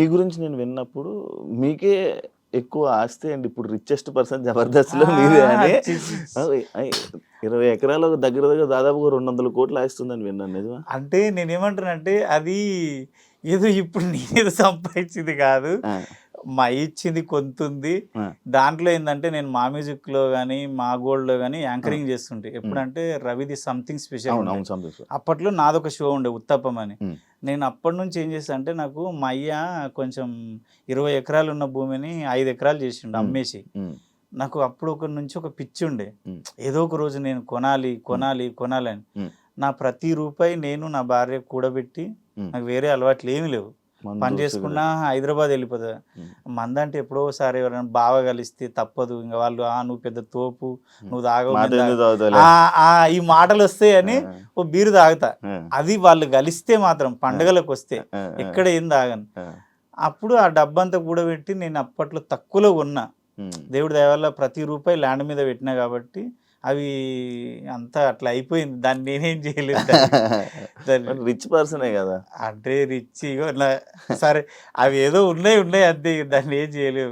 మీ గురించి నేను విన్నప్పుడు మీకే ఎక్కువ ఆస్తి అండ్ ఇప్పుడు రిచెస్ట్ పర్సన్ జబర్దస్త్లో మీదే అని. 20 ఎకరాలు దగ్గర దగ్గర దాదాపుగా 200 కోట్లు ఆస్తుందని విన్నాను, నిజమా? అంటే నేనేమంటానంటే అది ఏదో ఇప్పుడు నేనేదో సంపాదించింది కాదు, మా ఇచ్చింది కొంతుంది. దాంట్లో ఏంటంటే నేను మా మ్యూజిక్లో కానీ మా గోల్డ్లో కానీ యాంకరింగ్ చేస్తుంటే ఎప్పుడంటే రవిది సంథింగ్ స్పెషల్. అప్పట్లో నాదొక షో ఉండే ఉత్తప్పం అని. నేను అప్పటి నుంచి ఏం చేస్తా అంటే నాకు మా అయ్య కొంచెం 20 ఎకరాలు ఉన్న భూమిని 5 ఎకరాలు చేసిండు అమ్మేసి. నాకు అప్పుడు ఒక నుంచి ఒక పిచ్చి ఉండే, ఏదో ఒక రోజు నేను కొనాలి కొనాలి కొనాలి అని. నా ప్రతి రూపాయి నేను నా భార్య కూడబెట్టి, నాకు వేరే అలవాట్లు ఏమీ లేవు, పని చేసుకున్నా హైదరాబాద్ వెళ్ళిపోతా. మందంటే ఎప్పుడో ఒకసారి ఎవరైనా బాగా కలిస్తే తప్పదు, ఇంకా వాళ్ళు నువ్వు పెద్ద తోపు, నువ్వు తాగవు, ఈ మాటలు వస్తాయని ఓ బీరు తాగుతా. అది వాళ్ళు కలిస్తే మాత్రం పండుగలకు వస్తే ఎక్కడ ఏం తాగను. అప్పుడు ఆ డబ్బంతా కూడబెట్టి నేను అప్పట్లో తక్కువలో ఉన్నా, దేవుడి దయ వల్ల ప్రతి రూపాయి ల్యాండ్ మీద పెట్టినా కాబట్టి అవి అంతా అట్లా అయిపోయింది. దాన్ని నేనేం చేయలేదు. రిచ్ పర్సనే కదా అంటే రిచ్ సరే అవి ఏదో ఉన్నాయి అంతే, దాన్ని ఏం చేయలేవు.